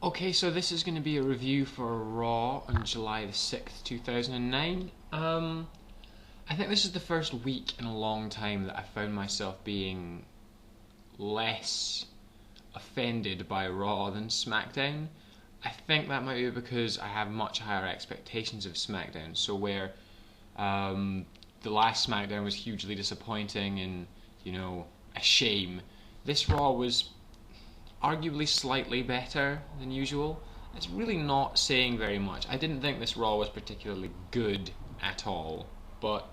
Okay, so this is going to be a review for Raw on July the 6th, 2009. I think this is the first week in a long time that I found myself being less offended by Raw than SmackDown. I think that might be because I have much higher expectations of SmackDown. So where the last SmackDown was hugely disappointing and, a shame, this Raw was arguably slightly better than usual. It's really not saying very much. I didn't think this Raw was particularly good at all, but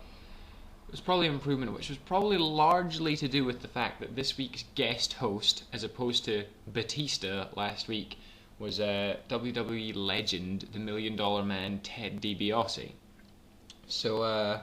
it was probably an improvement, which was probably largely to do with the fact that this week's guest host, as opposed to Batista last week, was a WWE legend, the Million Dollar Man, Ted DiBiase. So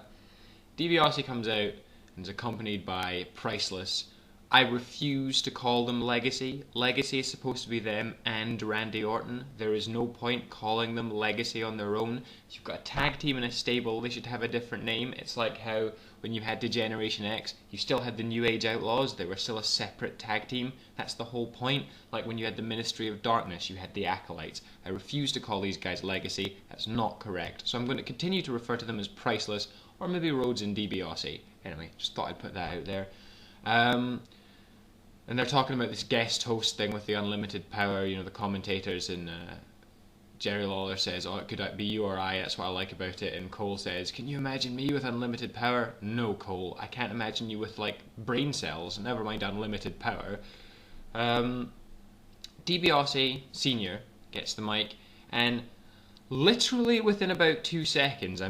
DiBiase comes out and is accompanied by Priceless. I refuse to call them Legacy. Legacy is supposed to be them and Randy Orton. There is no point calling them Legacy on their own. If you've got a tag team and a stable, they should have a different name. It's like how when you had Degeneration X, you still had the New Age Outlaws. They were still a separate tag team. That's the whole point. Like when you had the Ministry of Darkness, you had the Acolytes. I refuse to call these guys Legacy. That's not correct. So I'm going to continue to refer to them as Priceless, or maybe Rhodes and DiBiase. Anyway, just thought I'd put that out there. And they're talking about this guest host thing with the unlimited power, the commentators, and Jerry Lawler says, "Oh, it could be you or I, that's what I like about it," and Cole says, "Can you imagine me with unlimited power?" No, Cole, I can't imagine you with, brain cells, never mind unlimited power. DiBiase Sr. gets the mic, and literally within about 2 seconds,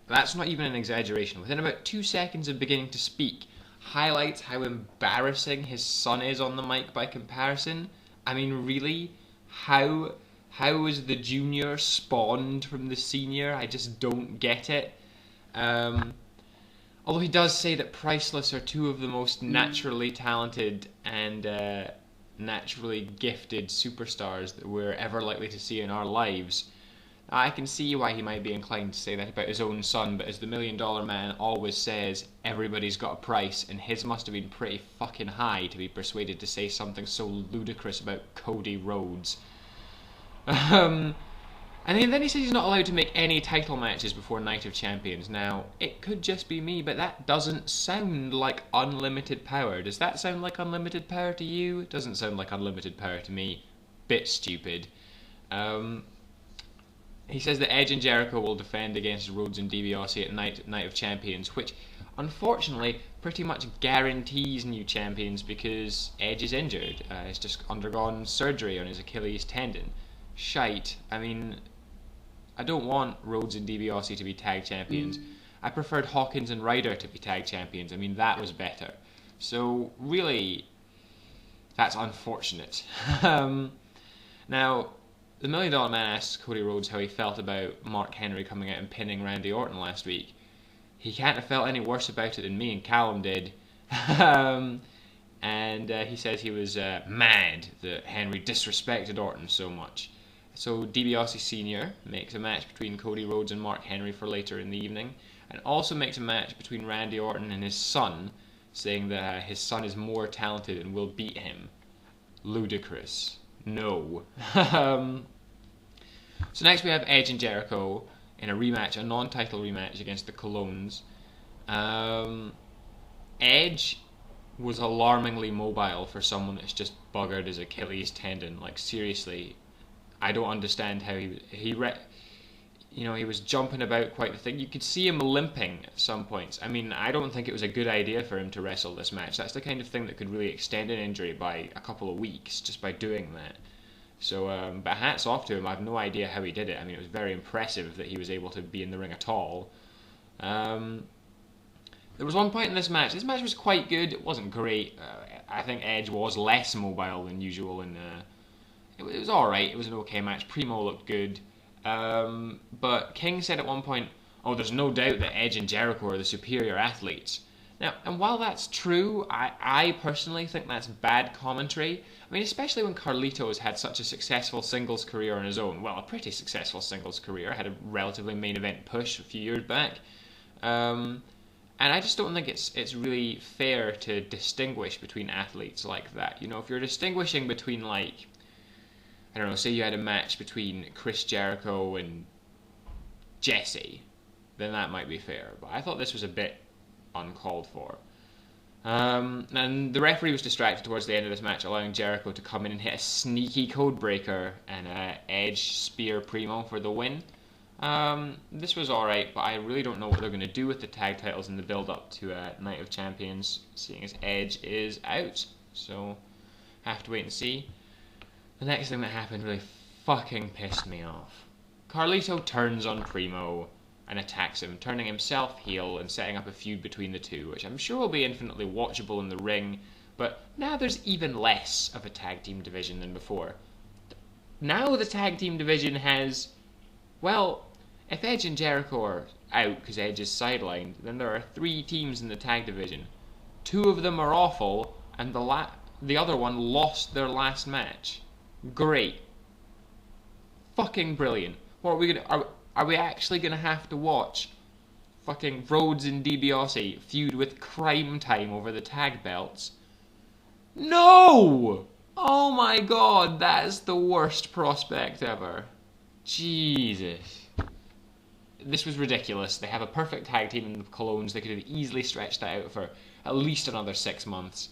that's not even an exaggeration, within about 2 seconds of beginning to speak, highlights how embarrassing his son is on the mic by comparison. Really? How is the junior spawned from the senior? I just don't get it. Although he does say that Priceless are two of the most naturally talented and naturally gifted superstars that we're ever likely to see in our lives. I can see why he might be inclined to say that about his own son, but as the Million Dollar Man always says, everybody's got a price, and his must have been pretty fucking high to be persuaded to say something so ludicrous about Cody Rhodes. And then he says he's not allowed to make any title matches before Night of Champions. Now, it could just be me, but that doesn't sound like unlimited power. Does that sound like unlimited power to you? It doesn't sound like unlimited power to me. Bit stupid. He says that Edge and Jericho will defend against Rhodes and DiBiase at Night of Champions, which unfortunately pretty much guarantees new champions because Edge is injured. He's just undergone surgery on his Achilles tendon. Shite. I don't want Rhodes and DiBiase to be tag champions. I preferred Hawkins and Ryder to be tag champions. That was better. So really, that's unfortunate. Now, the Million Dollar Man asked Cody Rhodes how he felt about Mark Henry coming out and pinning Randy Orton last week. He can't have felt any worse about it than me and Callum did. And he says he was mad that Henry disrespected Orton so much. So DiBiase Sr. makes a match between Cody Rhodes and Mark Henry for later in the evening, and also makes a match between Randy Orton and his son, saying that his son is more talented and will beat him. Ludicrous. No. So next we have Edge and Jericho in a rematch, a non-title rematch against the Colognes. Edge was alarmingly mobile for someone that's just buggered his Achilles tendon. Seriously, I don't understand how he was jumping about quite the thing. You could see him limping at some points. I don't think it was a good idea for him to wrestle this match. That's the kind of thing that could really extend an injury by a couple of weeks just by doing that. So, but hats off to him. I have no idea how he did it. It was very impressive that he was able to be in the ring at all. There was one point in this match. This match was quite good. It wasn't great. I think Edge was less mobile than usual, and it was alright. It was an okay match. Primo looked good. But King said at one point, "Oh, there's no doubt that Edge and Jericho are the superior athletes." Now, and while that's true, I personally think that's bad commentary. Especially when Carlito's had such a successful singles career on his own. Well, a pretty successful singles career. Had a relatively main event push a few years back. And I just don't think it's really fair to distinguish between athletes like that. If you're distinguishing between, I don't know, say you had a match between Chris Jericho and Jesse, then that might be fair. But I thought this was a bit uncalled for. And the referee was distracted towards the end of this match, allowing Jericho to come in and hit a sneaky code breaker and Edge spear Primo for the win. This was alright, but I really don't know what they're going to do with the tag titles in the build-up to Night of Champions, seeing as Edge is out. So, have to wait and see. The next thing that happened really fucking pissed me off. Carlito turns on Primo and attacks him, turning himself heel and setting up a feud between the two, which I'm sure will be infinitely watchable in the ring, but now there's even less of a tag team division than before. Now the tag team division has, well, if Edge and Jericho are out because Edge is sidelined, then there are 3 teams in the tag division. 2 of them are awful, and the other one lost their last match. Great. Fucking brilliant. What are we gonna... Are we actually going to have to watch fucking Rhodes and DiBiase feud with Crime Time over the tag belts? No! Oh my god, that is the worst prospect ever. Jesus. This was ridiculous. They have a perfect tag team in the Colognes. They could have easily stretched that out for at least another 6 months.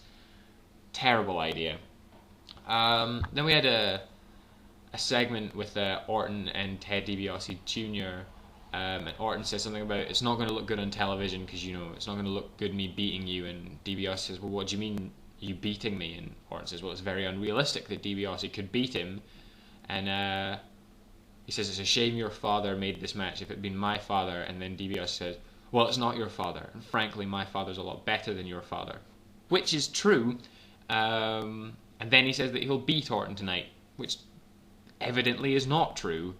Terrible idea. Then we had a segment with Orton and Ted DiBiase Jr. And Orton says something about it's not going to look good on television because, you know, it's not going to look good me beating you. And DiBiase says, well, what do you mean you beating me? And Orton says, well, it's very unrealistic that DiBiase could beat him. And he says, it's a shame your father made this match if it had been my father. And then DiBiase says, well, it's not your father. And frankly, my father's a lot better than your father. Which is true. And then he says that he'll beat Orton tonight, which evidently is not true.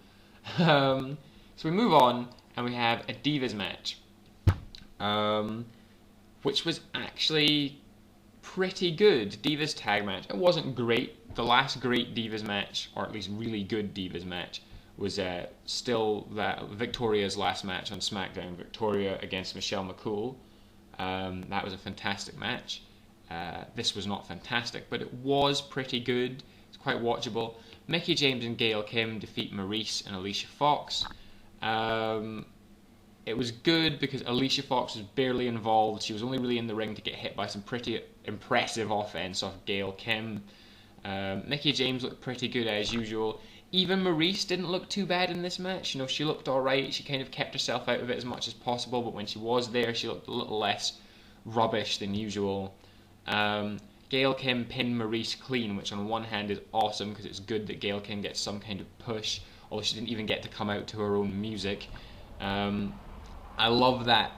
So we move on and we have a Divas match, which was actually pretty good. Divas tag match. It wasn't great. The last great Divas match, or at least really good Divas match, was still Victoria's last match on SmackDown. Victoria against Michelle McCool. That was a fantastic match. This was not fantastic, but it was pretty good. It's quite watchable. Mickie James and Gail Kim defeat Maryse and Alicia Fox. It was good because Alicia Fox was barely involved. She was only really in the ring to get hit by some pretty impressive offense off Gail Kim. Mickie James looked pretty good as usual. Even Maryse didn't look too bad in this match. You know, she looked alright. She kind of kept herself out of it as much as possible, but when she was there, she looked a little less rubbish than usual. Gail Kim pinned Maryse clean, which on one hand is awesome because it's good that Gail Kim gets some kind of push, although she didn't even get to come out to her own music. I love that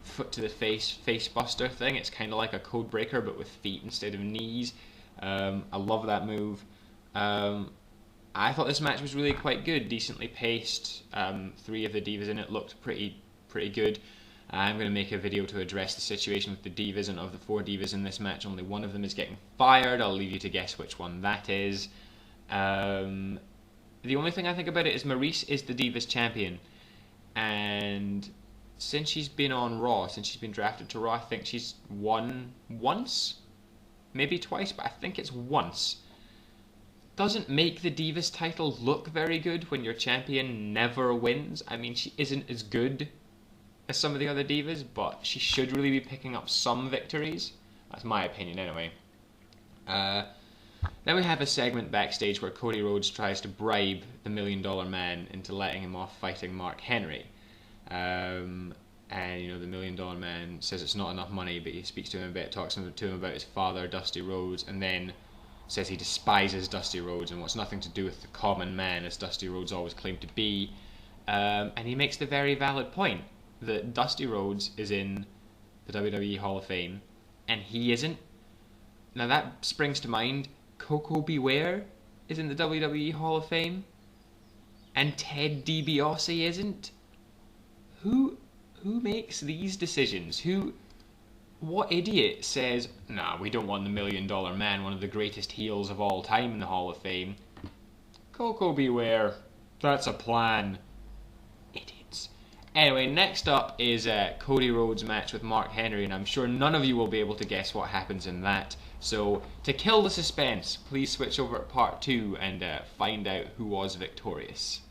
foot to the face buster thing. It's kind of like a code breaker but with feet instead of knees. I love that move. I thought this match was really quite good, decently paced. 3 of the divas in it looked pretty good. I'm going to make a video to address the situation with the divas, and of the 4 divas in this match, only one of them is getting fired. I'll leave you to guess which one that is. The only thing I think about it is Maryse is the Divas champion, and since she's been on Raw, since she's been drafted to Raw, I think she's won once, maybe twice, but I think it's once. Doesn't make the Divas title look very good when your champion never wins. I mean, she isn't as good as some of the other divas, but she should really be picking up some victories. That's my opinion anyway. Then we have a segment backstage where Cody Rhodes tries to bribe the $1 Million Man into letting him off fighting Mark Henry. And you know, the $1 Million Man says it's not enough money, but he speaks to him a bit, talks to him about his father, Dusty Rhodes, and then says he despises Dusty Rhodes and wants nothing to do with the common man, as Dusty Rhodes always claimed to be. And he makes the very valid point that Dusty Rhodes is in the WWE Hall of Fame and he isn't. Now that springs to mind, Coco Beware is in the WWE Hall of Fame and Ted DiBiase isn't. Who makes these decisions? What idiot says, nah, we don't want the $1 Million Man, one of the greatest heels of all time, in the Hall of Fame? Coco Beware, that's a plan. Idiots. Anyway, next up is Cody Rhodes' match with Mark Henry, and I'm sure none of you will be able to guess what happens in that. So to kill the suspense, please switch over to part 2 and find out who was victorious.